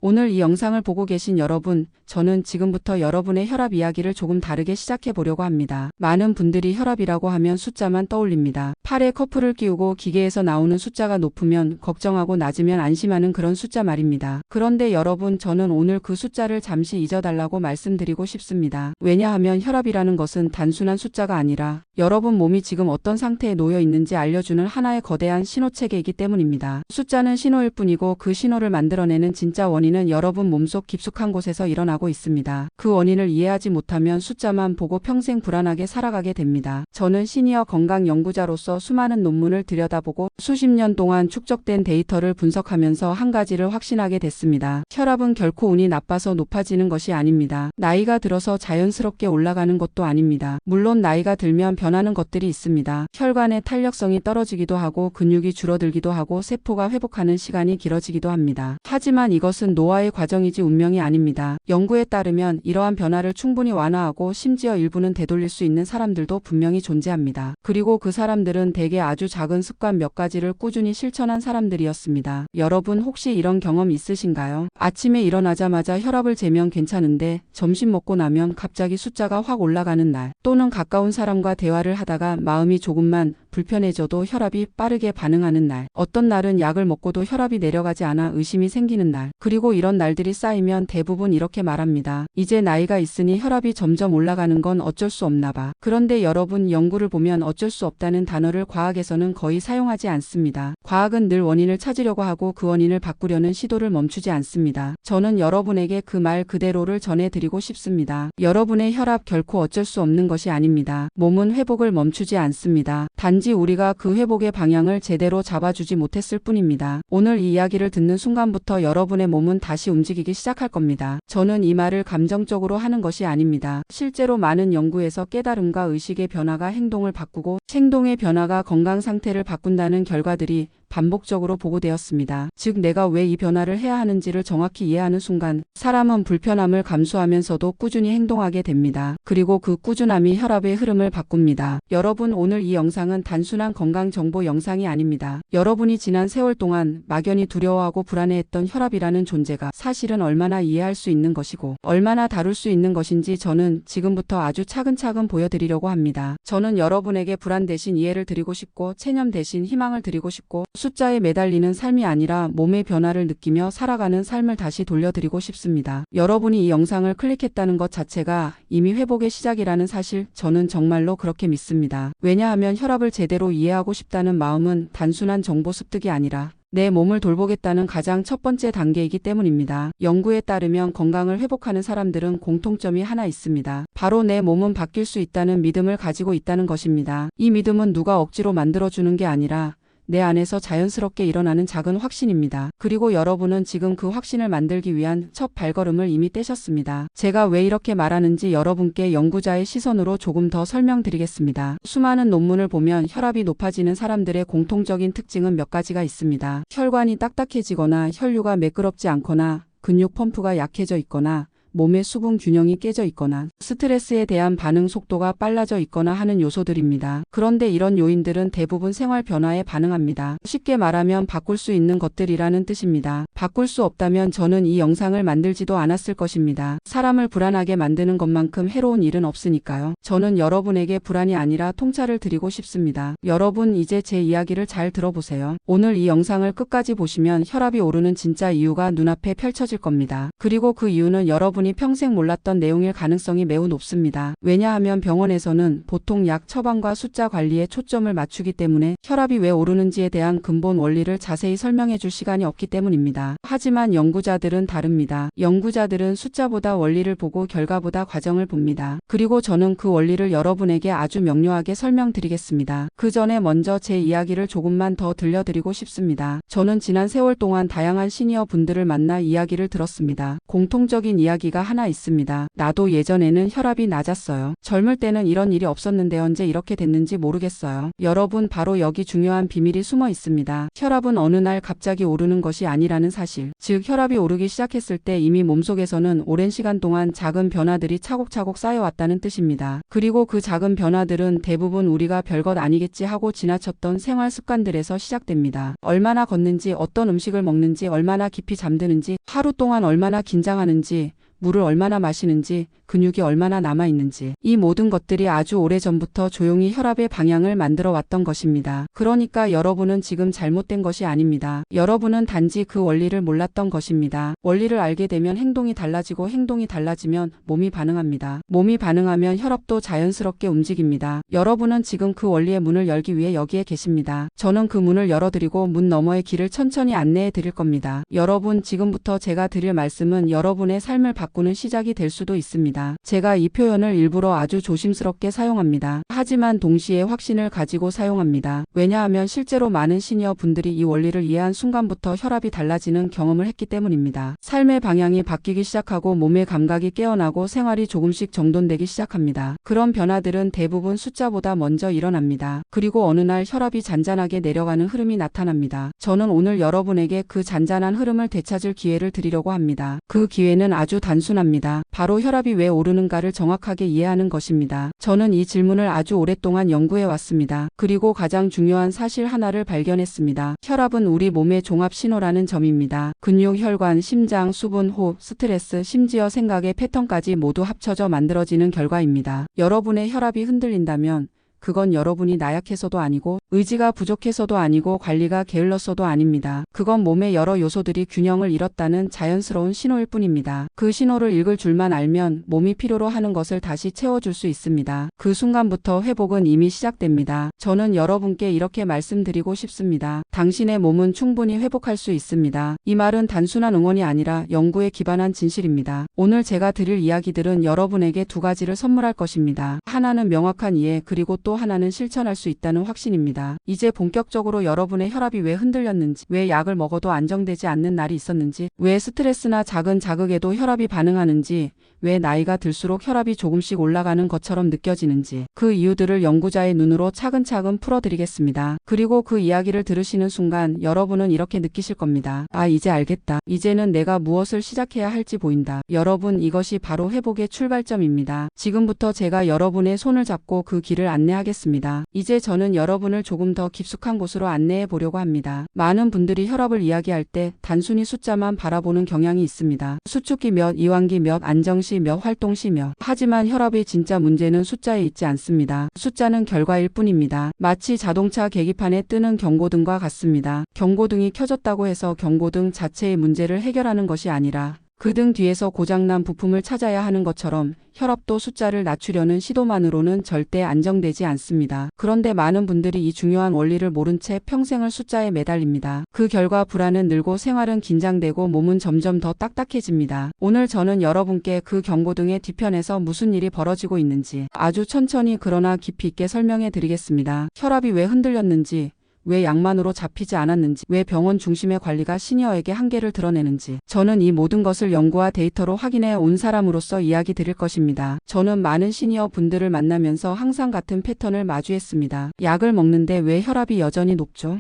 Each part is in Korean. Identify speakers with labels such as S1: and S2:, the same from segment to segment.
S1: 오늘 이 영상을 보고 계신 여러분, 저는 지금부터 여러분의 혈압 이야기를 조금 다르게 시작해 보려고 합니다. 많은 분들이 혈압이라고 하면 숫자만 떠올립니다. 팔에 커플을 끼우고 기계에서 나오는 숫자가 높으면 걱정하고 낮으면 안심하는 그런 숫자 말입니다. 그런데 여러분, 저는 오늘 그 숫자를 잠시 잊어달라고 말씀드리고 싶습니다. 왜냐하면 혈압이라는 것은 단순한 숫자가 아니라 여러분 몸이 지금 어떤 상태에 놓여 있는지 알려주는 하나의 거대한 신호체계이기 때문입니다. 숫자는 신호일 뿐이고 그 신호를 만들어내는 진짜 원인은 여러분 몸속 깊숙한 곳에서 일어나고 있습니다. 그 원인을 이해하지 못하면 숫자만 보고 평생 불안하게 살아가게 됩니다. 저는 시니어 건강 연구자로서 수많은 논문을 들여다보고 수십 년 동안 축적된 데이터를 분석하면서 한 가지를 확신하게 됐습니다. 혈압은 결코 운이 나빠서 높아지는 것이 아닙니다. 나이가 들어서 자연스럽게 올라가는 것도 아닙니다. 물론 나이가 들면 변하는 것들이 있습니다. 혈관의 탄력성이 떨어지기도 하고 근육이 줄어들기도 하고 세포가 회복하는 시간이 길어지기도 합니다. 하지만 이것은 노화의 과정이지 운명이 아닙니다. 연구에 따르면 이러한 변화를 충분히 완화하고 심지어 일부는 되돌릴 수 있는 사람들도 분명히 존재합니다. 그리고 그 사람들은 대개 아주 작은 습관 몇 가지를 꾸준히 실천한 사람들이었습니다. 여러분 혹시 이런 경험 있으신가요? 아침에 일어나자마자 혈압을 재면 괜찮은데 점심 먹고 나면 갑자기 숫자가 확 올라가는 날, 또는 가까운 사람과 대화를 하다가 마음이 조금만 불편해져도 혈압이 빠르게 반응하는 날, 어떤 날은 약을 먹고도 혈압이 내려가지 않아 의심이 생기는 날, 그리고 이런 날들이 쌓이면 대부분 이렇게 말합니다. 이제 나이가 있으니 혈압이 점점 올라가는 건 어쩔 수 없나 봐. 그런데 여러분, 연구를 보면 어쩔 수 없다는 단어를 과학에서는 거의 사용하지 않습니다. 과학은 늘 원인을 찾으려고 하고 그 원인을 바꾸려는 시도를 멈추지 않습니다. 저는 여러분에게 그 말 그대로를 전해드리고 싶습니다. 여러분의 혈압 결코 어쩔 수 없는 것이 아닙니다. 몸은 회복을 멈추지 않습니다. 단지 우리가 그 회복의 방향을 제대로 잡아주지 못했을 뿐입니다. 오늘 이 이야기를 듣는 순간부터 여러분의 몸은 다시 움직이기 시작할 겁니다. 저는 이 말을 감정적으로 하는 것이 아닙니다. 실제로 많은 연구에서 깨달음과 의식의 변화가 행동을 바꾸고 행동의 변화가 건강 상태를 바꾼다는 결과들이 반복적으로 보고되었습니다. 즉 내가 왜 이 변화를 해야 하는지를 정확히 이해하는 순간 사람은 불편함을 감수하면서도 꾸준히 행동하게 됩니다. 그리고 그 꾸준함이 혈압의 흐름을 바꿉니다. 여러분, 오늘 이 영상은 단순한 건강 정보 영상이 아닙니다. 여러분이 지난 세월 동안 막연히 두려워하고 불안해했던 혈압이라는 존재가 사실은 얼마나 이해할 수 있는 것이고 얼마나 다룰 수 있는 것인지 저는 지금부터 아주 차근차근 보여드리려고 합니다. 저는 여러분에게 불안 대신 이해를 드리고 싶고 체념 대신 희망을 드리고 싶고 숫자에 매달리는 삶이 아니라 몸의 변화를 느끼며 살아가는 삶을 다시 돌려드리고 싶습니다. 여러분이 이 영상을 클릭했다는 것 자체가 이미 회복의 시작이라는 사실, 저는 정말로 그렇게 믿습니다. 왜냐하면 혈압을 제대로 이해하고 싶다는 마음은 단순한 정보 습득이 아니라 내 몸을 돌보겠다는 가장 첫 번째 단계이기 때문입니다. 연구에 따르면 건강을 회복하는 사람들은 공통점이 하나 있습니다. 바로 내 몸은 바뀔 수 있다는 믿음을 가지고 있다는 것입니다. 이 믿음은 누가 억지로 만들어주는 게 아니라 내 안에서 자연스럽게 일어나는 작은 확신입니다. 그리고 여러분은 지금 그 확신을 만들기 위한 첫 발걸음을 이미 떼셨습니다. 제가 왜 이렇게 말하는지 여러분께 연구자의 시선으로 조금 더 설명드리겠습니다. 수많은 논문을 보면 혈압이 높아지는 사람들의 공통적인 특징은 몇 가지가 있습니다. 혈관이 딱딱해지거나 혈류가 매끄럽지 않거나 근육 펌프가 약해져 있거나 몸의 수분 균형이 깨져 있거나 스트레스에 대한 반응 속도가 빨라져 있거나 하는 요소들입니다. 그런데 이런 요인들은 대부분 생활 변화에 반응합니다. 쉽게 말하면 바꿀 수 있는 것들이라는 뜻입니다. 바꿀 수 없다면 저는 이 영상을 만들지도 않았을 것입니다. 사람을 불안하게 만드는 것만큼 해로운 일은 없으니까요. 저는 여러분에게 불안이 아니라 통찰을 드리고 싶습니다. 여러분, 이제 제 이야기를 잘 들어보세요. 오늘 이 영상을 끝까지 보시면 혈압이 오르는 진짜 이유가 눈앞에 펼쳐질 겁니다. 그리고 그 이유는 여러분이 평생 몰랐던 내용일 가능성이 매우 높습니다. 왜냐하면 병원에서는 보통 약 처방과 숫자 관리에 초점을 맞추기 때문에 혈압이 왜 오르는지에 대한 근본 원리를 자세히 설명해 줄 시간이 없기 때문입니다. 하지만 연구자들은 다릅니다. 연구자들은 숫자보다 원리를 보고 결과보다 과정을 봅니다. 그리고 저는 그 원리를 여러분에게 아주 명료하게 설명드리겠습니다. 그 전에 먼저 제 이야기를 조금만 더 들려드리고 싶습니다. 저는 지난 세월 동안 다양한 시니어 분들을 만나 이야기를 들었습니다. 공통적인 이야기가 이야기가 하나 있습니다. 나도 예전에는 혈압이 낮았어요. 젊을 때는 이런 일이 없었는데 언제 이렇게 됐는지 모르겠어요. 여러분, 바로 여기 중요한 비밀이 숨어 있습니다. 혈압은 어느 날 갑자기 오르는 것이 아니라는 사실. 즉, 혈압이 오르기 시작했을 때 이미 몸속에서는 오랜 시간 동안 작은 변화들이 차곡차곡 쌓여왔다는 뜻입니다. 그리고 그 작은 변화들은 대부분 우리가 별것 아니겠지 하고 지나쳤던 생활 습관들에서 시작됩니다. 얼마나 걷는지, 어떤 음식을 먹는지, 얼마나 깊이 잠드는지, 하루 동안 얼마나 긴장하는지, 물을 얼마나 마시는지, 근육이 얼마나 남아있는지, 이 모든 것들이 아주 오래전부터 조용히 혈압의 방향을 만들어 왔던 것입니다. 그러니까 여러분은 지금 잘못된 것이 아닙니다. 여러분은 단지 그 원리를 몰랐던 것입니다. 원리를 알게 되면 행동이 달라지고, 행동이 달라지면 몸이 반응합니다. 몸이 반응하면 혈압도 자연스럽게 움직입니다. 여러분은 지금 그 원리의 문을 열기 위해 여기에 계십니다. 저는 그 문을 열어드리고 문 너머의 길을 천천히 안내해 드릴 겁니다. 여러분, 지금부터 제가 드릴 말씀은 여러분의 삶을 바꾸는 시작이 될 수도 있습니다. 제가 이 표현을 일부러 아주 조심스럽게 사용합니다. 하지만 동시에 확신을 가지고 사용합니다. 왜냐하면 실제로 많은 시니어 분들이 이 원리를 이해한 순간부터 혈압이 달라지는 경험을 했기 때문입니다. 삶의 방향이 바뀌기 시작하고 몸의 감각이 깨어나고 생활이 조금씩 정돈되기 시작합니다. 그런 변화들은 대부분 숫자보다 먼저 일어납니다. 그리고 어느 날 혈압이 잔잔하게 내려가는 흐름이 나타납니다. 저는 오늘 여러분에게 그 잔잔한 흐름을 되찾을 기회를 드리려고 합니다. 그 기회는 아주 단순합니다. 바로 혈압이 왜 오르는가를 정확하게 이해하는 것입니다. 저는 이 질문을 아주 오랫동안 연구해 왔습니다. 그리고 가장 중요한 사실 하나를 발견했습니다. 혈압은 우리 몸의 종합 신호라는 점입니다. 근육, 혈관, 심장, 수분, 호흡, 스트레스, 심지어 생각의 패턴까지 모두 합쳐져 만들어지는 결과입니다. 여러분의 혈압이 흔들린다면 그건 여러분이 나약해서도 아니고 의지가 부족해서도 아니고 관리가 게을렀어도 아닙니다. 그건 몸의 여러 요소들이 균형을 잃었다는 자연스러운 신호일 뿐입니다. 그 신호를 읽을 줄만 알면 몸이 필요로 하는 것을 다시 채워줄 수 있습니다. 그 순간부터 회복은 이미 시작됩니다. 저는 여러분께 이렇게 말씀드리고 싶습니다. 당신의 몸은 충분히 회복할 수 있습니다. 이 말은 단순한 응원이 아니라 연구에 기반한 진실입니다. 오늘 제가 드릴 이야기들은 여러분에게 두 가지를 선물할 것입니다. 하나는 명확한 이해, 그리고 또 하나는 실천할 수 있다는 확신입니다. 이제 본격적으로 여러분의 혈압이 왜 흔들렸는지, 왜 약을 먹어도 안정되지 않는 날이 있었는지, 왜 스트레스나 작은 자극에도 혈압이 반응하는지, 왜 나이가 들수록 혈압이 조금씩 올라가는 것처럼 느껴지는지, 그 이유들을 연구자의 눈으로 차근차근 풀어드리겠습니다. 그리고 그 이야기를 들으시는 순간 여러분은 이렇게 느끼실 겁니다. 아, 이제 알겠다. 이제는 내가 무엇을 시작해야 할지 보인다. 여러분, 이것이 바로 회복의 출발점입니다. 지금부터 제가 여러분의 손을 잡고 그 길을 안내하겠습니다. 이제 저는 여러분을 조금 더 깊숙한 곳으로 안내해 보려고 합니다. 많은 분들이 혈압을 이야기할 때 단순히 숫자만 바라보는 경향이 있습니다. 수축기 몇, 이완기 몇, 안정시 몇, 활동시 몇. 하지만 혈압의 진짜 문제는 숫자에 있지 않습니다. 숫자는 결과일 뿐입니다. 마치 자동차 계기판에 뜨는 경고등과 같습니다. 경고등이 켜졌다고 해서 경고등 자체의 문제를 해결하는 것이 아니라 그 등 뒤에서 고장난 부품을 찾아야 하는 것처럼 혈압도 숫자를 낮추려는 시도만으로는 절대 안정되지 않습니다. 그런데 많은 분들이 이 중요한 원리를 모른 채 평생을 숫자에 매달립니다. 그 결과 불안은 늘고 생활은 긴장되고 몸은 점점 더 딱딱해집니다. 오늘 저는 여러분께 그 경고등의 뒤편에서 무슨 일이 벌어지고 있는지 아주 천천히 그러나 깊이 있게 설명해 드리겠습니다. 혈압이 왜 흔들렸는지, 왜 약만으로 잡히지 않았는지, 왜 병원 중심의 관리가 시니어에게 한계를 드러내는지, 저는 이 모든 것을 연구와 데이터로 확인해 온 사람으로서 이야기 드릴 것입니다. 저는 많은 시니어 분들을 만나면서 항상 같은 패턴을 마주했습니다. 약을 먹는데 왜 혈압이 여전히 높죠?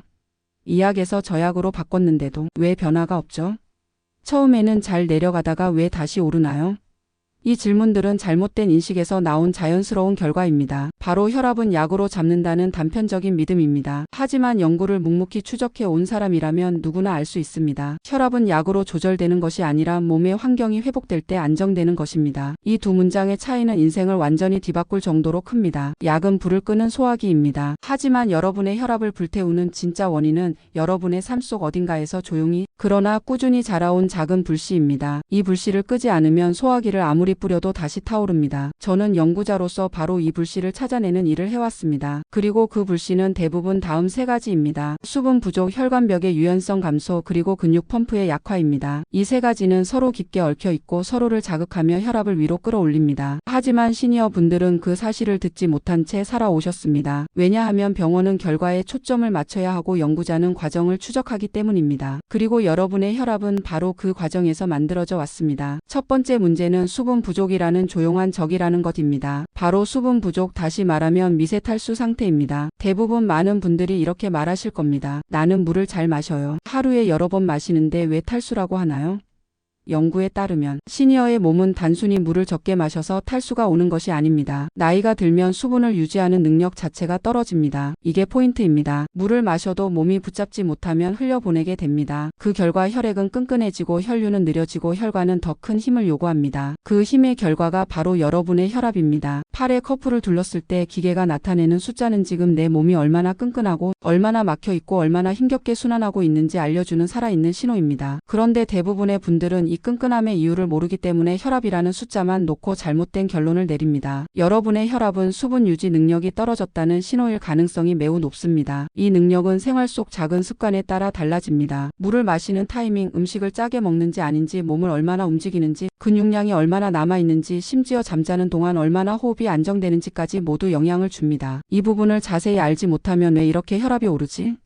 S1: 이 약에서 저 약으로 바꿨는데도 왜 변화가 없죠? 처음에는 잘 내려가다가 왜 다시 오르나요? 이 질문들은 잘못된 인식에서 나온 자연스러운 결과입니다. 바로 혈압은 약으로 잡는다는 단편적인 믿음입니다. 하지만 연구를 묵묵히 추적해 온 사람이라면 누구나 알 수 있습니다. 혈압은 약으로 조절되는 것이 아니라 몸의 환경이 회복될 때 안정되는 것입니다. 이 두 문장의 차이는 인생을 완전히 뒤바꿀 정도로 큽니다. 약은 불을 끄는 소화기입니다. 하지만 여러분의 혈압을 불태우는 진짜 원인은 여러분의 삶 속 어딘가에서 조용히 그러나 꾸준히 자라온 작은 불씨입니다. 이 불씨를 끄지 않으면 소화기를 아무리 뿌려도 다시 타오릅니다. 저는 연구자로서 바로 이 불씨를 찾아내는 일을 해왔습니다. 그리고 그 불씨는 대부분 다음 세 가지입니다. 수분 부족, 혈관벽의 유연성 감소, 그리고 근육 펌프의 약화입니다. 이 세 가지는 서로 깊게 얽혀 있고 서로를 자극하며 혈압을 위로 끌어올립니다. 하지만 시니어 분들은 그 사실을 듣지 못한 채 살아오셨습니다. 왜냐하면 병원은 결과에 초점을 맞춰야 하고 연구자는 과정을 추적하기 때문입니다. 그리고 여러분의 혈압은 바로 그 과정에서 만들어져 왔습니다. 첫 번째 문제는 수분 부족이라는 조용한 적이라는 것입니다. 바로 수분 부족, 다시 말하면 미세탈수 상태입니다. 대부분 많은 분들이 이렇게 말하실 겁니다. 나는 물을 잘 마셔요. 하루에 여러 번 마시는데 왜 탈수라고 하나요? 연구에 따르면 시니어의 몸은 단순히 물을 적게 마셔서 탈수가 오는 것이 아닙니다. 나이가 들면 수분을 유지하는 능력 자체가 떨어집니다. 이게 포인트입니다. 물을 마셔도 몸이 붙잡지 못하면 흘려보내게 됩니다. 그 결과 혈액은 끈끈해지고 혈류는 느려지고 혈관은 더 큰 힘을 요구합니다. 그 힘의 결과가 바로 여러분의 혈압입니다. 팔에 커프를 둘렀을 때 기계가 나타내는 숫자는 지금 내 몸이 얼마나 끈끈하고 얼마나 막혀 있고 얼마나 힘겹게 순환하고 있는지 알려주는 살아있는 신호입니다. 그런데 대부분의 분들은 이 끈끈함의 이유를 모르기 때문에 혈압이라는 숫자만 놓고 잘못된 결론을 내립니다. 여러분의 혈압은 수분 유지 능력이 떨어졌다는 신호일 가능성이 매우 높습니다. 이 능력은 생활 속 작은 습관에 따라 달라집니다. 물을 마시는 타이밍, 음식을 짜게 먹는지 아닌지, 몸을 얼마나 움직이는지, 근육량이 얼마나 남아있는지, 심지어 잠자는 동안 얼마나 호흡이 안정되는지까지 모두 영향을 줍니다. 이 부분을 자세히 알지 못하면 왜 이렇게 혈압이 오르지?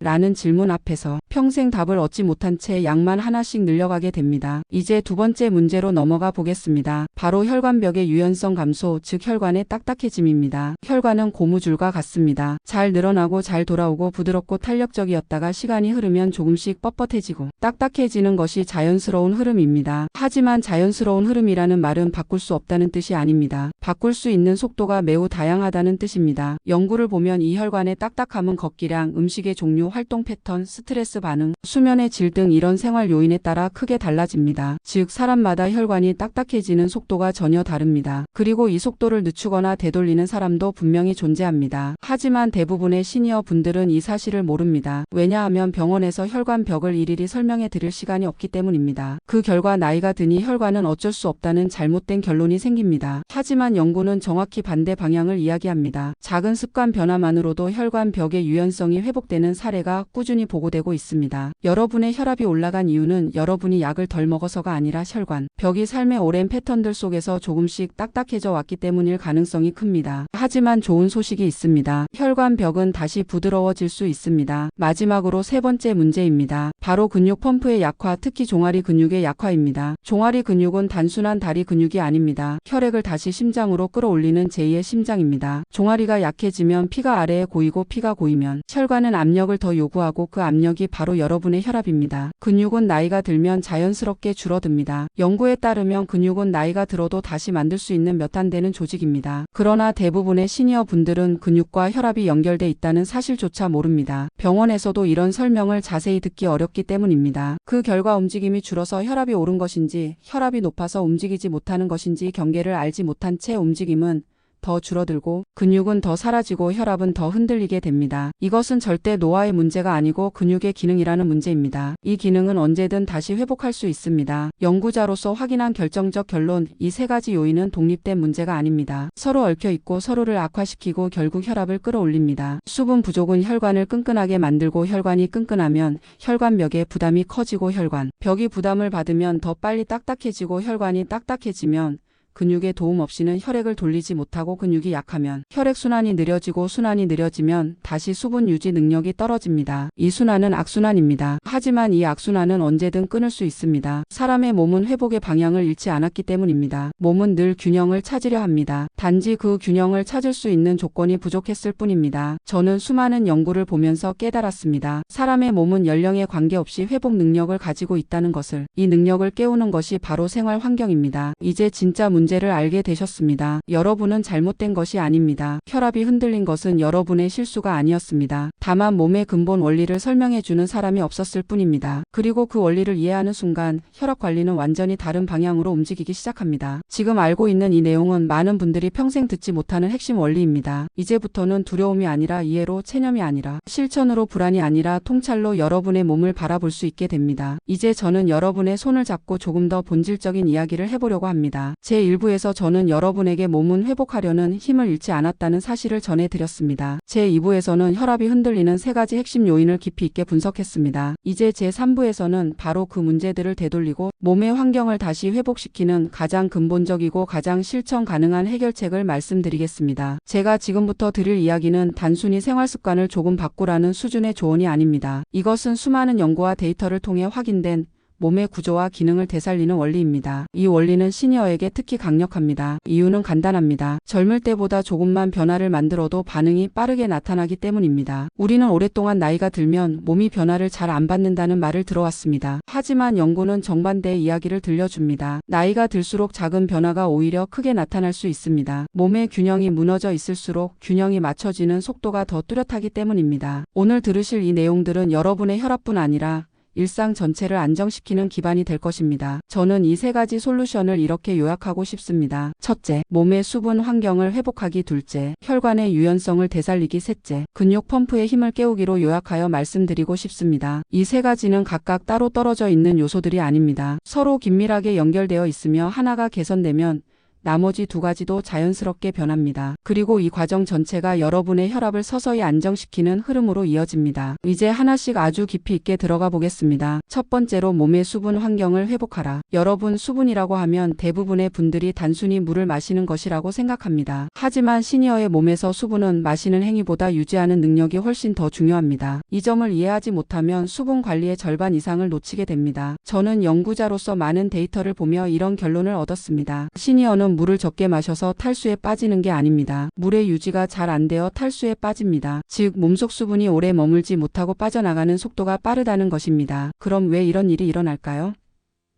S1: 라는 질문 앞에서 평생 답을 얻지 못한 채 약만 하나씩 늘려가게 됩니다. 이제 두 번째 문제로 넘어가 보겠습니다. 바로 혈관벽의 유연성 감소, 즉 혈관의 딱딱해짐입니다. 혈관은 고무줄과 같습니다. 잘 늘어나고 잘 돌아오고 부드럽고 탄력적이었다가 시간이 흐르면 조금씩 뻣뻣해지고 딱딱해지는 것이 자연스러운 흐름입니다. 하지만 자연스러운 흐름이라는 말은 바꿀 수 없다는 뜻이 아닙니다. 바꿀 수 있는 속도가 매우 다양하다는 뜻입니다. 연구를 보면 이 혈관의 딱딱함은 걷기량, 음식의 종류, 활동 패턴, 스트레스 반응, 수면의 질 등 이런 생활 요인에 따라 크게 달라집니다. 즉 사람마다 혈관이 딱딱해지는 속도가 전혀 다릅니다. 그리고 이 속도를 늦추거나 되돌리는 사람도 분명히 존재합니다. 하지만 대부분의 시니어 분들은 이 사실을 모릅니다. 왜냐하면 병원에서 혈관 벽을 일일이 설명해 드릴 시간이 없기 때문입니다. 그 결과 나이가 드니 혈관은 어쩔 수 없다는 잘못된 결론이 생깁니다. 하지만 연구는 정확히 반대 방향을 이야기합니다. 작은 습관 변화만으로도 혈관 벽의 유연성이 회복되는 사례가 꾸준히 보고되고 있습니다. 여러분의 혈압이 올라간 이유는 여러분이 약을 덜 먹어서가 아니라 혈관, 벽이 삶의 오랜 패턴들 속에서 조금씩 딱딱해져 왔기 때문일 가능성이 큽니다. 하지만 좋은 소식이 있습니다. 혈관 벽은 다시 부드러워질 수 있습니다. 마지막으로 세 번째 문제입니다. 바로 근육 펌프의 약화, 특히 종아리 근육의 약화입니다. 종아리 근육은 단순한 다리 근육이 아닙니다. 혈액을 다시 심장으로 끌어올리는 제2의 심장입니다. 종아리가 약해지면 피가 아래에 고이고 피가 고이면 혈관은 압력을 더 요구하고 그 압력이 바로 여러분의 혈압입니다. 근육은 나이가 들면 자연스럽게 줄어듭니다. 연구에 따르면 근육은 나이가 들어도 다시 만들 수 있는 몇 안 되는 조직입니다. 그러나 대부분의 시니어 분들은 근육과 혈압이 연결돼 있다는 사실조차 모릅니다. 병원에서도 이런 설명을 자세히 듣기 어렵기 때문입니다. 그 결과 움직임이 줄어서 혈압이 오른 것인지, 혈압이 높아서 움직이지 못하는 것인지 경계를 알지 못한 채 움직임은 더 줄어들고 근육은 더 사라지고 혈압은 더 흔들리게 됩니다. 이것은 절대 노화의 문제가 아니고 근육의 기능이라는 문제입니다. 이 기능은 언제든 다시 회복할 수 있습니다. 연구자로서 확인한 결정적 결론, 이 세 가지 요인은 독립된 문제가 아닙니다. 서로 얽혀 있고 서로를 악화시키고 결국 혈압을 끌어올립니다. 수분 부족은 혈관을 끈끈하게 만들고 혈관이 끈끈하면 혈관벽에 부담이 커지고 혈관, 벽이 부담을 받으면 더 빨리 딱딱해지고 혈관이 딱딱해지면 근육의 도움 없이는 혈액을 돌리지 못하고 근육이 약하면 혈액순환이 느려지고 순환이 느려지면 다시 수분 유지 능력이 떨어집니다. 이 순환은 악순환입니다. 하지만 이 악순환은 언제든 끊을 수 있습니다. 사람의 몸은 회복의 방향을 잃지 않았기 때문입니다. 몸은 늘 균형을 찾으려 합니다. 단지 그 균형을 찾을 수 있는 조건이 부족했을 뿐입니다. 저는 수많은 연구를 보면서 깨달았습니다. 사람의 몸은 연령에 관계없이 회복 능력을 가지고 있다는 것을, 이 능력을 깨우는 것이 바로 생활 환경입니다. 이제 진짜 문제를 알게 되셨습니다. 여러분은 잘못된 것이 아닙니다. 혈압이 흔들린 것은 여러분의 실수가 아니었습니다. 다만 몸의 근본 원리를 설명해주는 사람이 없었을 뿐입니다. 그리고 그 원리를 이해하는 순간 혈압 관리는 완전히 다른 방향으로 움직이기 시작합니다. 지금 알고 있는 이 내용은 많은 분들이 평생 듣지 못하는 핵심 원리입니다. 이제부터는 두려움이 아니라 이해로, 체념이 아니라 실천으로, 불안이 아니라 통찰로 여러분의 몸을 바라볼 수 있게 됩니다. 이제 저는 여러분의 손을 잡고 조금 더 본질적인 이야기를 해보려고 합니다. 제1부에서 저는 여러분에게 몸은 회복하려는 힘을 잃지 않았다는 사실을 전해드렸습니다. 제2부에서는 혈압이 흔들리는 세 가지 핵심 요인을 깊이 있게 분석했습니다. 이제 제3부에서는 바로 그 문제들을 되돌리고 몸의 환경을 다시 회복시키는 가장 근본적이고 가장 실천 가능한 해결책을 말씀드리겠습니다. 제가 지금부터 드릴 이야기는 단순히 생활 습관을 조금 바꾸라는 수준의 조언이 아닙니다. 이것은 수많은 연구와 데이터를 통해 확인된 몸의 구조와 기능을 되살리는 원리입니다. 이 원리는 시니어에게 특히 강력합니다. 이유는 간단합니다. 젊을 때보다 조금만 변화를 만들어도 반응이 빠르게 나타나기 때문입니다. 우리는 오랫동안 나이가 들면 몸이 변화를 잘 안 받는다는 말을 들어왔습니다. 하지만 연구는 정반대의 이야기를 들려줍니다. 나이가 들수록 작은 변화가 오히려 크게 나타날 수 있습니다. 몸의 균형이 무너져 있을수록 균형이 맞춰지는 속도가 더 뚜렷하기 때문입니다. 오늘 들으실 이 내용들은 여러분의 혈압뿐 아니라 일상 전체를 안정시키는 기반이 될 것입니다. 저는 이 세 가지 솔루션을 이렇게 요약하고 싶습니다. 첫째, 몸의 수분 환경을 회복하기. 둘째, 혈관의 유연성을 되살리기. 셋째, 근육 펌프의 힘을 깨우기로 요약하여 말씀드리고 싶습니다. 이 세 가지는 각각 따로 떨어져 있는 요소들이 아닙니다. 서로 긴밀하게 연결되어 있으며 하나가 개선되면 나머지 두 가지도 자연스럽게 변합니다. 그리고 이 과정 전체가 여러분의 혈압을 서서히 안정시키는 흐름으로 이어집니다. 이제 하나씩 아주 깊이 있게 들어가 보겠습니다. 첫 번째로 몸의 수분 환경을 회복하라. 여러분, 수분이라고 하면 대부분의 분들이 단순히 물을 마시는 것이라고 생각합니다. 하지만 시니어의 몸에서 수분은 마시는 행위보다 유지하는 능력이 훨씬 더 중요합니다. 이 점을 이해하지 못하면 수분 관리의 절반 이상을 놓치게 됩니다. 저는 연구자로서 많은 데이터를 보며 이런 결론을 얻었습니다. 시니어는 물을 적게 마셔서 탈수에 빠지는 게 아닙니다. 물의 유지가 잘 안 되어 탈수에 빠집니다. 즉, 몸속 수분이 오래 머물지 못하고 빠져나가는 속도가 빠르다는 것입니다. 그럼 왜 이런 일이 일어날까요?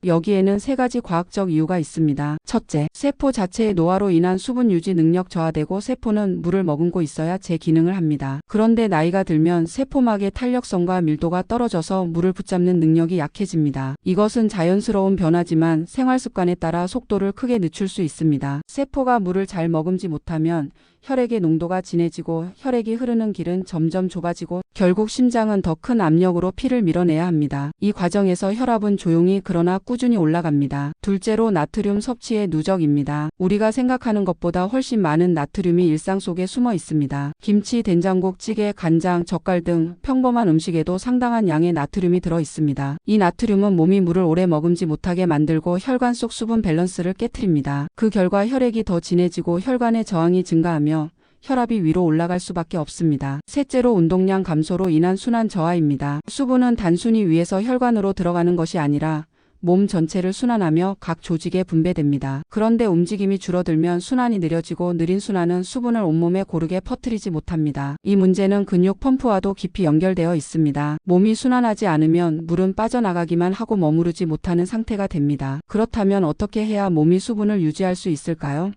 S1: 여기에는 세 가지 과학적 이유가 있습니다. 첫째, 세포 자체의 노화로 인한 수분 유지 능력 저하되고 세포는 물을 머금고 있어야 제 기능을 합니다. 그런데 나이가 들면 세포막의 탄력성과 밀도가 떨어져서 물을 붙잡는 능력이 약해집니다. 이것은 자연스러운 변화지만 생활 습관에 따라 속도를 크게 늦출 수 있습니다. 세포가 물을 잘 머금지 못하면 혈액의 농도가 진해지고 혈액이 흐르는 길은 점점 좁아지고 결국 심장은 더 큰 압력으로 피를 밀어내야 합니다. 이 과정에서 혈압은 조용히 그러나 꾸준히 올라갑니다. 둘째로 나트륨 섭취의 누적입니다. 우리가 생각하는 것보다 훨씬 많은 나트륨이 일상 속에 숨어 있습니다. 김치, 된장국, 찌개, 간장, 젓갈 등 평범한 음식에도 상당한 양의 나트륨이 들어 있습니다. 이 나트륨은 몸이 물을 오래 머금지 못하게 만들고 혈관 속 수분 밸런스를 깨트립니다. 그 결과 혈액이 더 진해지고 혈관의 저항이 증가하며 혈압이 위로 올라갈 수밖에 없습니다. 셋째로 운동량 감소로 인한 순환 저하입니다. 수분은 단순히 위에서 혈관으로 들어가는 것이 아니라 몸 전체를 순환하며 각 조직에 분배됩니다. 그런데 움직임이 줄어들면 순환이 느려지고 느린 순환은 수분을 온몸에 고르게 퍼뜨리지 못합니다. 이 문제는 근육 펌프와도 깊이 연결되어 있습니다. 몸이 순환하지 않으면 물은 빠져나가기만 하고 머무르지 못하는 상태가 됩니다. 그렇다면 어떻게 해야 몸이 수분을 유지할 수 있을까요?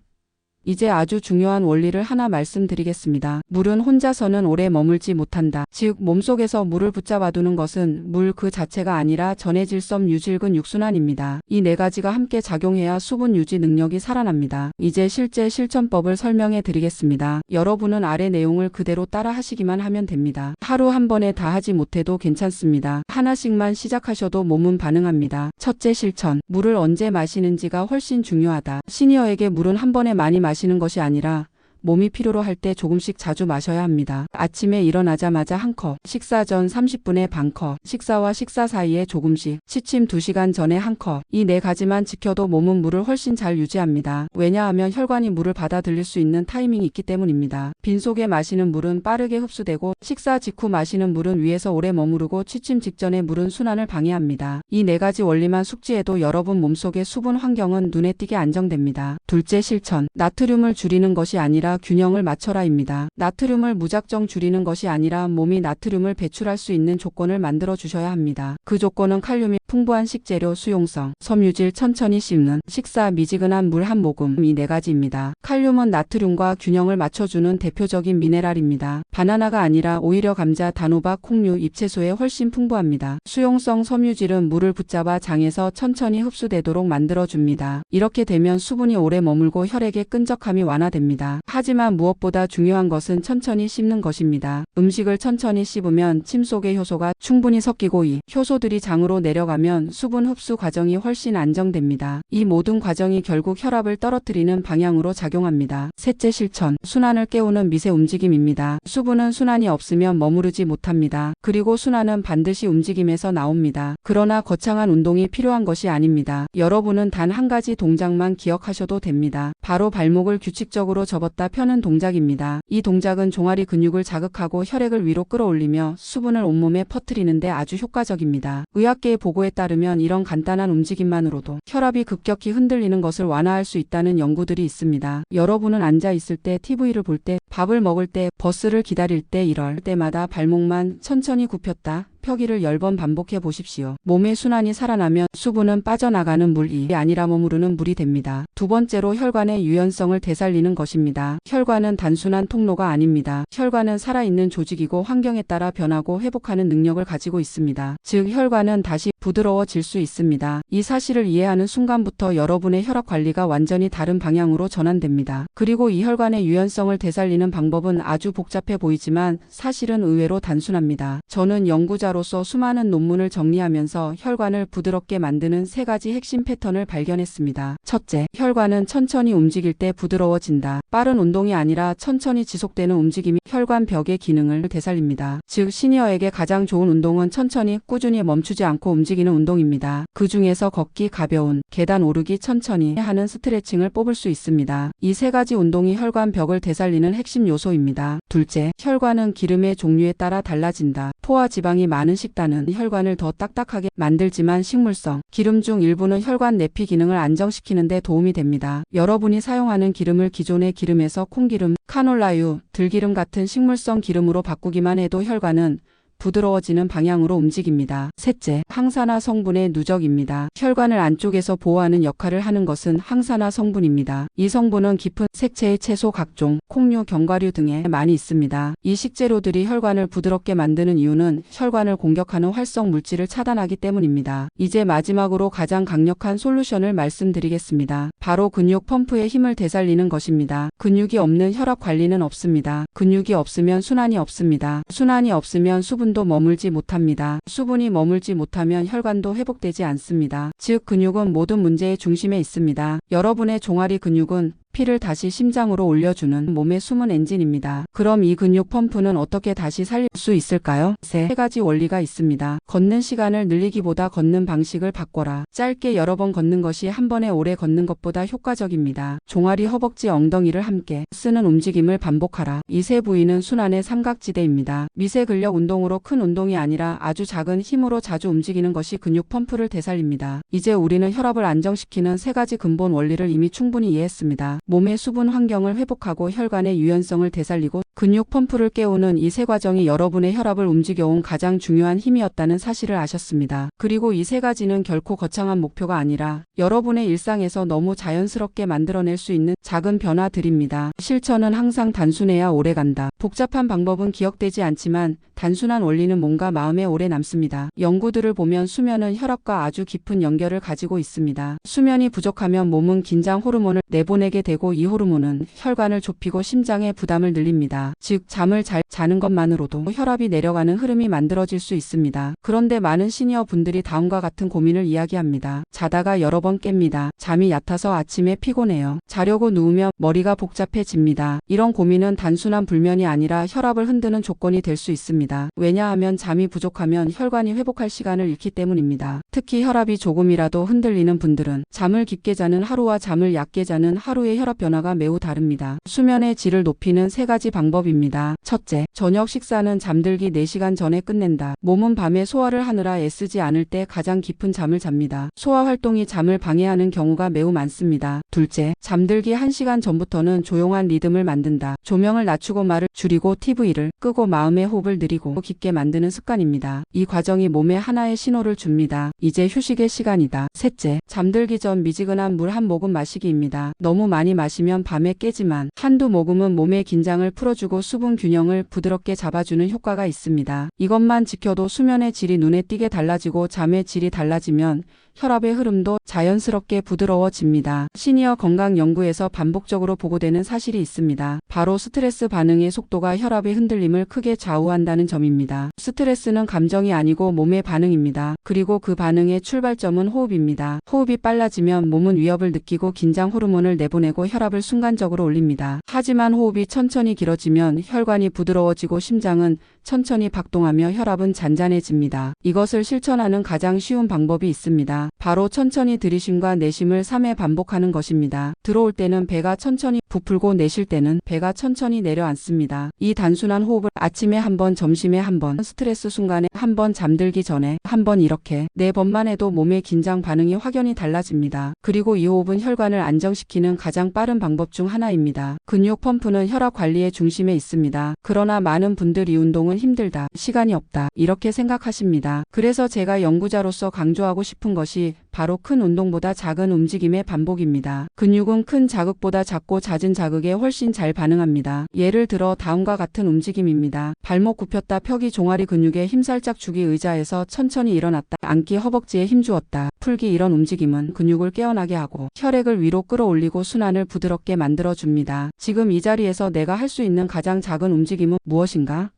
S1: 이제 아주 중요한 원리를 하나 말씀드리겠습니다. 물은 혼자서는 오래 머물지 못한다. 즉, 몸속에서 물을 붙잡아두는 것은 물 그 자체가 아니라 전해질섬, 유질근, 육순환입니다. 이 네 가지가 함께 작용해야 수분 유지 능력이 살아납니다. 이제 실제 실천법을 설명해 드리겠습니다. 여러분은 아래 내용을 그대로 따라 하시기만 하면 됩니다. 하루 한 번에 다 하지 못해도 괜찮습니다. 하나씩만 시작하셔도 몸은 반응합니다. 첫째 실천. 물을 언제 마시는지가 훨씬 중요하다. 시니어에게 물은 한 번에 많이 마시는 것이 아니라 몸이 필요로 할 때 조금씩 자주 마셔야 합니다. 아침에 일어나자마자 한 컵, 식사 전 30분에 반 컵, 식사와 식사 사이에 조금씩, 취침 2시간 전에 한 컵. 이 네 가지만 지켜도 몸은 물을 훨씬 잘 유지합니다. 왜냐하면 혈관이 물을 받아들일 수 있는 타이밍이 있기 때문입니다. 빈속에 마시는 물은 빠르게 흡수되고 식사 직후 마시는 물은 위에서 오래 머무르고 취침 직전의 물은 순환을 방해합니다. 이 네 가지 원리만 숙지해도 여러분 몸속의 수분 환경은 눈에 띄게 안정됩니다. 둘째 실천. 나트륨을 줄이는 것이 아니라 균형을 맞춰라입니다. 나트륨을 무작정 줄이는 것이 아니라 몸이 나트륨을 배출할 수 있는 조건을 만들어 주셔야 합니다. 그 조건은 칼륨이 풍부한 식재료, 수용성, 섬유질, 천천히 씹는, 식사, 미지근한 물 한 모금, 이 네 가지입니다. 칼륨은 나트륨과 균형을 맞춰주는 대표적인 미네랄입니다. 바나나가 아니라 오히려 감자, 단호박, 콩류, 잎채소에 훨씬 풍부합니다. 수용성 섬유질은 물을 붙잡아 장에서 천천히 흡수되도록 만들어줍니다. 이렇게 되면 수분이 오래 머물고 혈액의 끈적함이 완화됩니다. 하지만 무엇보다 중요한 것은 천천히 씹는 것입니다. 음식을 천천히 씹으면 침 속의 효소가 충분히 섞이고 이 효소들이 장으로 내려가면 수분 흡수 과정이 훨씬 안정됩니다. 이 모든 과정이 결국 혈압을 떨어뜨리는 방향으로 작용합니다. 셋째 실천. 순환을 깨우는 미세 움직임입니다. 수분은 순환이 없으면 머무르지 못합니다. 그리고 순환은 반드시 움직임에서 나옵니다. 그러나 거창한 운동이 필요한 것이 아닙니다. 여러분은 단 한 가지 동작만 기억하셔도 됩니다. 바로 발목을 규칙적으로 접었다 따라 펴는 동작입니다. 이 동작은 종아리 근육을 자극하고 혈액을 위로 끌어올리며 수분을 온몸에 퍼뜨리는데 아주 효과적입니다. 의학계의 보고에 따르면 이런 간단한 움직임만으로도 혈압이 급격히 흔들리는 것을 완화할 수 있다는 연구들이 있습니다. 여러분은 앉아 있을 때, TV를 볼 때, 밥을 먹을 때, 버스를 기다릴 때 이럴 때마다 발목만 천천히 굽혔다 펴기를 10번 반복해 보십시오. 몸의 순환이 살아나면 수분은 빠져나가는 물이 아니라 머무르는 물이 됩니다. 두 번째로 혈관의 유연성을 되살리는 것입니다. 혈관은 단순한 통로가 아닙니다. 혈관은 살아있는 조직이고 환경에 따라 변하고 회복하는 능력을 가지고 있습니다. 즉 혈관은 다시 부드러워질 수 있습니다. 이 사실을 이해하는 순간부터 여러분의 혈압 관리가 완전히 다른 방향으로 전환됩니다. 그리고 이 혈관의 유연성을 되살리는 방법은 아주 복잡해 보이지만 사실은 의외로 단순합니다. 저는 연구자로서 수많은 논문을 정리하면서 혈관을 부드럽게 만드는 3가지 핵심 패턴을 발견했습니다. 첫째, 혈관은 천천히 움직일 때 부드러워진다. 빠른 운동이 아니라 천천히 지속되는 움직임이 혈관 벽의 기능을 되살립니다. 즉 시니어에게 가장 좋은 운동은 천천히 꾸준히 멈추지 않고 움직이는 운동입니다. 그 중에서 걷기, 가벼운 계단 오르기, 천천히 하는 스트레칭을 뽑을 수 있습니다. 이 3가지 운동이 혈관 벽을 되살리는 핵심 요소입니다. 둘째, 혈관은 기름의 종류에 따라 달라진다. 포화 지방이 많은 식단은 혈관을 더 딱딱하게 만들지만 식물성 기름 중 일부는 혈관 내피 기능을 안정시키는 데 도움이 됩니다. 여러분이 사용하는 기름을 기존의 기름에서 콩기름, 카놀라유, 들기름 같은 식물성 기름으로 바꾸기만 해도 혈관은 부드러워지는 방향으로 움직입니다. 셋째, 항산화 성분의 누적입니다. 혈관을 안쪽에서 보호하는 역할을 하는 것은 항산화 성분입니다. 이 성분은 깊은 색채의 채소 각종, 콩류, 견과류 등에 많이 있습니다. 이 식재료들이 혈관을 부드럽게 만드는 이유는 혈관을 공격하는 활성 물질을 차단하기 때문입니다. 이제 마지막으로 가장 강력한 솔루션을 말씀드리겠습니다. 바로 근육 펌프의 힘을 되살리는 것입니다. 근육이 없는 혈압 관리는 없습니다. 근육이 없으면 순환이 없습니다. 순환이 없으면 수분도 머물지 못합니다. 수분이 머물지 못하면 혈관도 회복되지 않습니다. 즉 근육은 모든 문제의 중심에 있습니다. 여러분의 종아리 근육은 피를 다시 심장으로 올려주는 몸의 숨은 엔진입니다. 그럼 이 근육 펌프는 어떻게 다시 살릴 수 있을까요? 3가지 원리가 있습니다. 걷는 시간을 늘리기보다 걷는 방식을 바꿔라. 짧게 여러 번 걷는 것이 한 번에 오래 걷는 것보다 효과적입니다. 종아리, 허벅지, 엉덩이를 함께 쓰는 움직임을 반복하라. 이 3 부위는 순환의 삼각지대입니다. 미세 근력 운동으로 큰 운동이 아니라 아주 작은 힘으로 자주 움직이는 것이 근육 펌프를 되살립니다. 이제 우리는 혈압을 안정시키는 3가지 근본 원리를 이미 충분히 이해했습니다. 몸의 수분 환경을 회복하고 혈관의 유연성을 되살리고 근육 펌프를 깨우는 이 3 과정이 여러분의 혈압을 움직여온 가장 중요한 힘이었다는 사실을 아셨습니다. 그리고 이 3가지는 결코 거창한 목표가 아니라 여러분의 일상에서 너무 자연스럽게 만들어낼 수 있는 작은 변화들입니다. 실천은 항상 단순해야 오래간다. 복잡한 방법은 기억되지 않지만 단순한 원리는 뭔가 마음에 오래 남습니다. 연구들을 보면 수면은 혈압과 아주 깊은 연결을 가지고 있습니다. 수면이 부족하면 몸은 긴장 호르몬을 내보내게 되고 이 호르몬은 혈관을 좁히고 심장의 부담을 늘립니다. 즉 잠을 잘 자는 것만으로도 혈압이 내려가는 흐름이 만들어질 수 있습니다. 그런데 많은 시니어 분들이 다음과 같은 고민을 이야기합니다. 자다가 여러 번 깹니다. 잠이 얕아서 아침에 피곤해요. 자려고 누우면 머리가 복잡해집니다. 이런 고민은 단순한 불면이 아니라 혈압을 흔드는 조건이 될 수 있습니다. 왜냐하면 잠이 부족하면 혈관이 회복할 시간을 잃기 때문입니다. 특히 혈압이 조금이라도 흔들리는 분들은 잠을 깊게 자는 하루와 잠을 얕게 자는 하루의 혈압 변화가 매우 다릅니다. 수면의 질을 높이는 3가지 방법입니다. 첫째, 저녁 식사는 잠들기 4시간 전에 끝낸다. 몸은 밤에 소화를 하느라 애쓰지 않을 때 가장 깊은 잠을 잡니다. 소화 활동이 잠을 방해하는 경우가 매우 많습니다. 둘째, 잠들기 1시간 전부터는 조용한 리듬을 만든다. 조명을 낮추고 말을 줄이고 TV를 끄고 마음의 호흡을 느리고 깊게 만드는 습관입니다. 이 과정이 몸에 하나의 신호를 줍니다. 이제 휴식의 시간이다. 셋째, 잠들기 전 미지근한 물 한 모금 마시기입니다. 너무 많이 마시면 밤에 깨지만 한두 모금은 몸의 긴장을 풀어주고 수분 균형을 부드럽게 잡아주는 효과가 있습니다. 이것만 지켜도 수면의 질이 눈에 띄게 달라지고 잠의 질이 달라지면 혈압의 흐름도 자연스럽게 부드러워집니다. 시니어 건강 연구에서 반복적으로 보고되는 사실이 있습니다. 바로 스트레스 반응의 속도가 혈압의 흔들림을 크게 좌우한다는 점입니다. 스트레스는 감정이 아니고 몸의 반응입니다. 그리고 그 반응의 출발점은 호흡입니다. 호흡이 빨라지면 몸은 위협을 느끼고 긴장 호르몬을 내보내고 혈압을 순간적으로 올립니다. 하지만 호흡이 천천히 길어지면 혈관이 부드러워지고 심장은 천천히 박동하며 혈압은 잔잔해집니다. 이것을 실천하는 가장 쉬운 방법이 있습니다. 있습니다. 바로 천천히 들이쉼과 내쉼을 3회 반복하는 것입니다. 들어올 때는 배가 천천히 부풀고 내쉴 때는 배가 천천히 내려앉습니다. 이 단순한 호흡을 아침에 한 번, 점심에 한 번, 스트레스 순간에 한 번, 잠들기 전에 한 번 이렇게 4번만 해도 몸의 긴장 반응이 확연히 달라집니다. 그리고 이 호흡은 혈관을 안정시키는 가장 빠른 방법 중 하나입니다. 근육 펌프는 혈압 관리의 중심에 있습니다. 그러나 많은 분들이 운동은 힘들다, 시간이 없다 이렇게 생각하십니다. 그래서 제가 연구자로서 강조하고 싶은 것이 바로 큰 운동보다 작은 움직임의 반복입니다. 근육은 큰 자극보다 작고 잦은 자극에 훨씬 잘 반응합니다. 예를 들어 다음과 같은 움직임입니다. 발목 굽혔다 펴기 종아리 근육에 힘 살짝 주기 의자에서 천천히 일어났다 앉기 허벅지에 힘 주었다 풀기 이런 움직임은 근육을 깨어나게 하고 혈액을 위로 끌어올리고 순환을 부드럽게 만들어줍니다. 지금 이 자리에서 내가 할 수 있는 가장 작은 움직임은 무엇인가?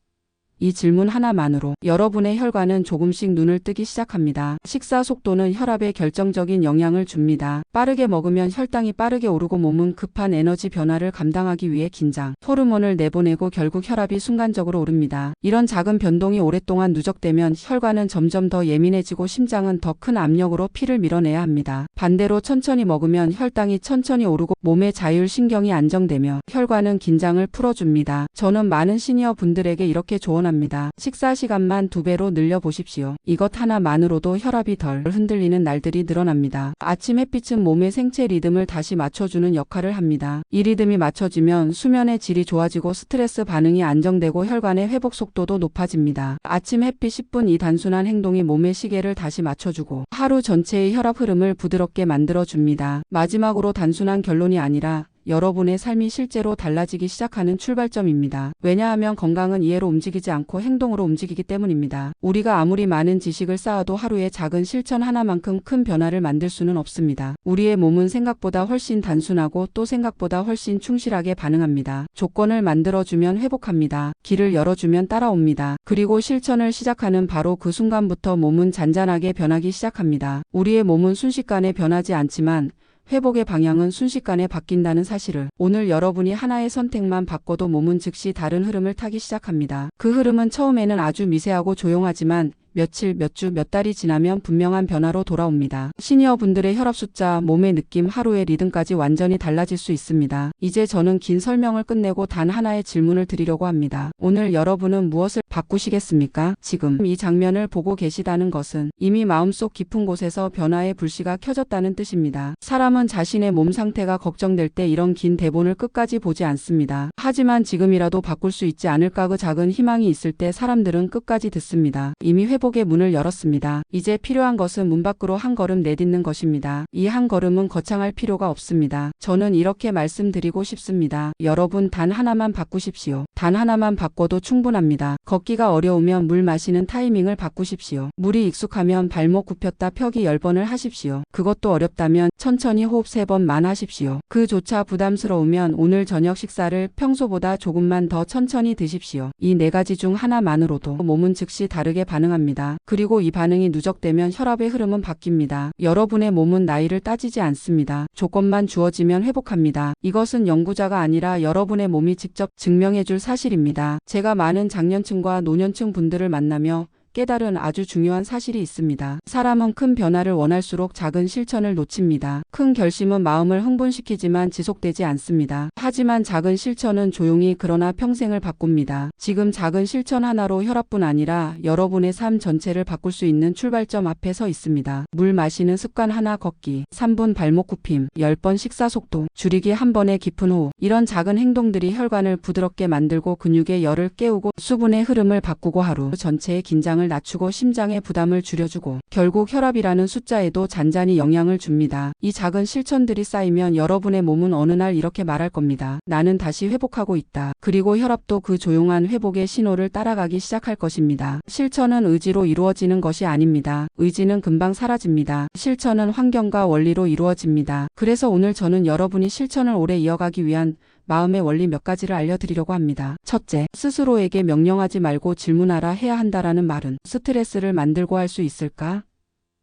S1: 이 질문 하나만으로 여러분의 혈관은 조금씩 눈을 뜨기 시작합니다. 식사 속도는 혈압에 결정적인 영향을 줍니다. 빠르게 먹으면 혈당이 빠르게 오르고 몸은 급한 에너지 변화를 감당하기 위해 긴장, 호르몬을 내보내고 결국 혈압이 순간적으로 오릅니다. 이런 작은 변동이 오랫동안 누적되면 혈관은 점점 더 예민해지고 심장은 더 큰 압력으로 피를 밀어내야 합니다. 반대로 천천히 먹으면 혈당이 천천히 오르고 몸의 자율신경이 안정되며 혈관은 긴장을 풀어줍니다. 저는 많은 시니어 분들에게 이렇게 조언합니다. 식사 시간만 2배로 늘려보십시오. 이것 하나만으로도 혈압이 덜 흔들리는 날들이 늘어납니다. 아침 햇빛은 몸의 생체 리듬을 다시 맞춰주는 역할을 합니다. 이 리듬이 맞춰지면 수면의 질이 좋아지고 스트레스 반응이 안정되고 혈관의 회복 속도도 높아집니다. 아침 햇빛 10분 이 단순한 행동이 몸의 시계를 다시 맞춰주고 하루 전체의 혈압 흐름을 부드럽게 만들어줍니다. 마지막으로 단순한 결론이 아니라 여러분의 삶이 실제로 달라지기 시작하는 출발점입니다. 왜냐하면 건강은 이해로 움직이지 않고 행동으로 움직이기 때문입니다. 우리가 아무리 많은 지식을 쌓아도 하루의 작은 실천 하나만큼 큰 변화를 만들 수는 없습니다. 우리의 몸은 생각보다 훨씬 단순하고 또 생각보다 훨씬 충실하게 반응합니다. 조건을 만들어주면 회복합니다. 길을 열어주면 따라옵니다. 그리고 실천을 시작하는 바로 그 순간부터 몸은 잔잔하게 변하기 시작합니다. 우리의 몸은 순식간에 변하지 않지만 회복의 방향은 순식간에 바뀐다는 사실을 오늘 여러분이 하나의 선택만 바꿔도 몸은 즉시 다른 흐름을 타기 시작합니다. 그 흐름은 처음에는 아주 미세하고 조용하지만 며칠, 몇 주, 몇 달이 지나면 분명한 변화로 돌아옵니다. 시니어 분들의 혈압 숫자, 몸의 느낌, 하루의 리듬까지 완전히 달라질 수 있습니다. 이제 저는 긴 설명을 끝내고 단 하나의 질문을 드리려고 합니다. 오늘 여러분은 무엇을 바꾸시겠습니까? 지금 이 장면을 보고 계시다는 것은 이미 마음속 깊은 곳에서 변화의 불씨가 켜졌다는 뜻입니다. 사람은 자신의 몸 상태가 걱정될 때 이런 긴 대본을 끝까지 보지 않습니다. 하지만 지금이라도 바꿀 수 있지 않을까 그 작은 희망이 있을 때 사람들은 끝까지 듣습니다. 이미 회복의 문을 열었습니다. 이제 필요한 것은 문 밖으로 한 걸음 내딛는 것입니다. 이 한 걸음은 거창할 필요가 없습니다. 저는 이렇게 말씀드리고 싶습니다. 여러분 단 하나만 바꾸십시오. 단 하나만 바꿔도 충분합니다. 걷기가 어려우면 물 마시는 타이밍을 바꾸십시오. 물이 익숙하면 발목 굽혔다 펴기 10번을 하십시오. 그것도 어렵다면 천천히 호흡 3번만 하십시오. 그조차 부담스러우면 오늘 저녁 식사를 평소보다 조금만 더 천천히 드십시오. 이 4가지 중 하나만으로도 몸은 즉시 다르게 반응합니다. 그리고 이 반응이 누적되면 혈압의 흐름은 바뀝니다. 여러분의 몸은 나이를 따지지 않습니다. 조건만 주어지면 회복합니다. 이것은 연구자가 아니라 여러분의 몸이 직접 증명해줄 사실입니다. 제가 많은 장년층과 노년층 분들을 만나며 깨달은 아주 중요한 사실이 있습니다. 사람은 큰 변화를 원할수록 작은 실천을 놓칩니다. 큰 결심은 마음을 흥분시키지만 지속되지 않습니다. 하지만 작은 실천은 조용히 그러나 평생을 바꿉니다. 지금 작은 실천 하나로 혈압뿐 아니라 여러분의 삶 전체를 바꿀 수 있는 출발점 앞에 서 있습니다. 물 마시는 습관 하나 걷기, 3분 발목 굽힘, 10번 식사 속도, 줄이기 한 번의 깊은 호흡. 이런 작은 행동들이 혈관을 부드럽게 만들고 근육의 열을 깨우고 수분의 흐름을 바꾸고 하루 전체의 긴장을 낮추고 심장의 부담을 줄여주고 결국 혈압이라는 숫자에도 잔잔히 영향을 줍니다. 이 작은 실천들이 쌓이면 여러분의 몸은 어느 날 이렇게 말할 겁니다. 나는 다시 회복하고 있다. 그리고 혈압도 그 조용한 회복의 신호를 따라가기 시작할 것입니다. 실천은 의지로 이루어지는 것이 아닙니다. 의지는 금방 사라집니다. 실천은 환경과 원리로 이루어집니다. 그래서 오늘 저는 여러분이 실천을 오래 이어가기 위한 마음의 원리 몇 가지를 알려드리려고 합니다. 첫째, 스스로에게 명령하지 말고 질문하라 해야 한다라는 말은 스트레스를 만들고 할 수 있을까?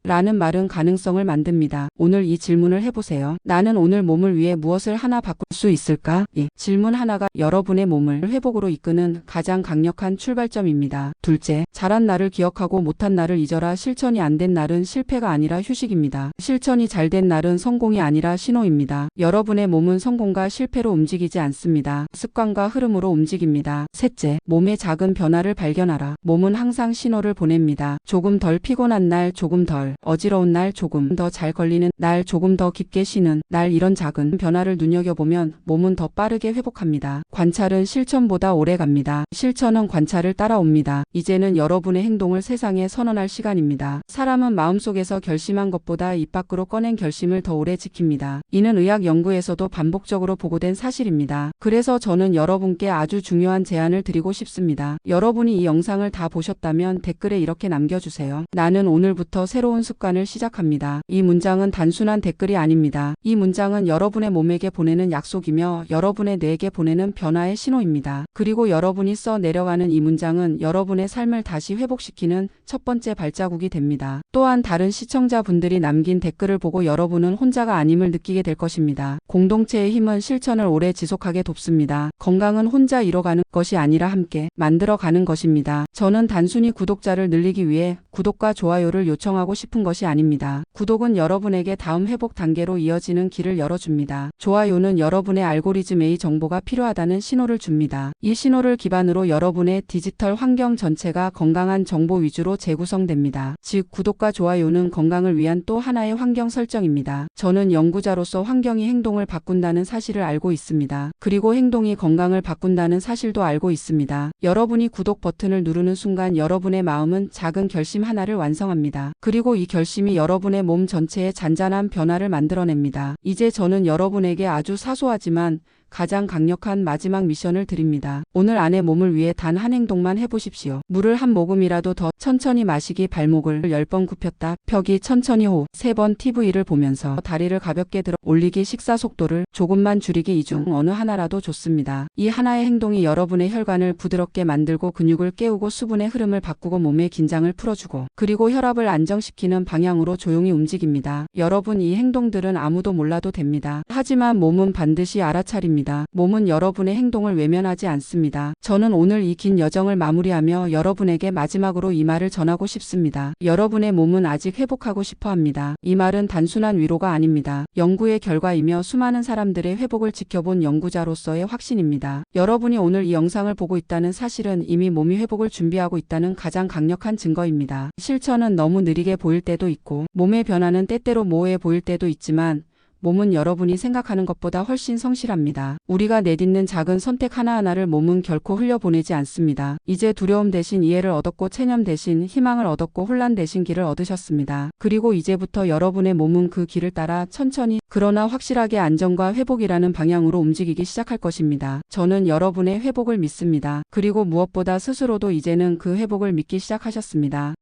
S1: 라는 말은 가능성을 만듭니다. 오늘 이 질문을 해보세요. 나는 오늘 몸을 위해 무엇을 하나 바꿀 수 있을까? 예. 질문 하나가 여러분의 몸을 회복으로 이끄는 가장 강력한 출발점입니다. 둘째, 잘한 날을 기억하고 못한 날을 잊어라. 실천이 안 된 날은 실패가 아니라 휴식입니다. 실천이 잘 된 날은 성공이 아니라 신호입니다. 여러분의 몸은 성공과 실패로 움직이지 않습니다. 습관과 흐름으로 움직입니다. 셋째, 몸의 작은 변화를 발견하라. 몸은 항상 신호를 보냅니다. 조금 덜 피곤한 날, 조금 덜 어지러운 날, 조금 더 잘 걸리는 날, 조금 더 깊게 쉬는 날, 이런 작은 변화를 눈여겨보면 몸은 더 빠르게 회복합니다. 관찰은 실천보다 오래 갑니다. 실천은 관찰을 따라옵니다. 이제는 여러분의 행동을 세상에 선언할 시간입니다. 사람은 마음속에서 결심한 것보다 입 밖으로 꺼낸 결심을 더 오래 지킵니다. 이는 의학 연구에서도 반복적으로 보고된 사실입니다. 그래서 저는 여러분께 아주 중요한 제안을 드리고 싶습니다. 여러분이 이 영상을 다 보셨다면 댓글에 이렇게 남겨주세요. 나는 오늘부터 새로운 습관을 시작합니다. 이 문장은 단순한 댓글이 아닙니다. 이 문장은 여러분의 몸에게 보내는 약속이며 여러분의 뇌에게 보내는 변화의 신호입니다. 그리고 여러분이 써 내려가는 이 문장은 여러분의 삶을 다시 회복시키는 첫 번째 발자국이 됩니다. 또한 다른 시청자분들이 남긴 댓글을 보고 여러분은 혼자가 아님을 느끼게 될 것입니다. 공동체의 힘은 실천을 오래 지속하게 돕습니다. 건강은 혼자 이뤄가는 것이 아니라 함께 만들어가는 것입니다. 저는 단순히 구독자를 늘리기 위해 구독과 좋아요를 요청하고 싶은 것이 아닙니다. 구독은 여러분에게 다음 회복 단계로 이어지는 길을 열어줍니다. 좋아요는 여러분의 알고리즘의 정보가 필요하다는 신호를 줍니다. 이 신호를 기반으로 여러분의 디지털 환경 전체가 건강한 정보 위주로 재구성됩니다. 즉, 구독과 좋아요는 건강을 위한 또 하나의 환경 설정입니다. 저는 연구자로서 환경이 행동을 바꾼다는 사실을 알고 있습니다. 그리고 행동이 건강을 바꾼다는 사실도 알고 있습니다. 여러분이 구독 버튼을 누르는 순간 여러분의 마음은 작은 결심 하나를 완성합니다. 그리고 이 결심이 여러분의 몸 전체에 잔잔한 변화를 만들어냅니다. 이제 저는 여러분에게 아주 사소하지만 가장 강력한 마지막 미션을 드립니다. 오늘 안에 몸을 위해 단 한 행동만 해보십시오. 물을 한 모금이라도 더 천천히 마시기, 발목을 10번 굽혔다 펴기, 천천히 호흡 3번, TV를 보면서 다리를 가볍게 들어 올리기, 식사 속도를 조금만 줄이기, 이 중 어느 하나라도 좋습니다. 이 하나의 행동이 여러분의 혈관을 부드럽게 만들고 근육을 깨우고 수분의 흐름을 바꾸고 몸의 긴장을 풀어주고 그리고 혈압을 안정시키는 방향으로 조용히 움직입니다. 여러분, 이 행동들은 아무도 몰라도 됩니다. 하지만 몸은 반드시 알아차립니다. 몸은 여러분의 행동을 외면하지 않습니다. 저는 오늘 이 긴 여정을 마무리하며 여러분에게 마지막으로 이 말을 전하고 싶습니다. 여러분의 몸은 아직 회복하고 싶어 합니다. 이 말은 단순한 위로가 아닙니다. 연구의 결과이며 수많은 사람들의 회복을 지켜본 연구자로서의 확신입니다. 여러분이 오늘 이 영상을 보고 있다는 사실은 이미 몸이 회복을 준비하고 있다는 가장 강력한 증거입니다. 실천은 너무 느리게 보일 때도 있고 몸의 변화는 때때로 모호해 보일 때도 있지만 몸은 여러분이 생각하는 것보다 훨씬 성실합니다. 우리가 내딛는 작은 선택 하나하나를 몸은 결코 흘려보내지 않습니다. 이제 두려움 대신 이해를 얻었고 체념 대신 희망을 얻었고 혼란 대신 길을 얻으셨습니다. 그리고 이제부터 여러분의 몸은 그 길을 따라 천천히 그러나 확실하게 안정과 회복이라는 방향으로 움직이기 시작할 것입니다. 저는 여러분의 회복을 믿습니다. 그리고 무엇보다 스스로도 이제는 그 회복을 믿기 시작하셨습니다.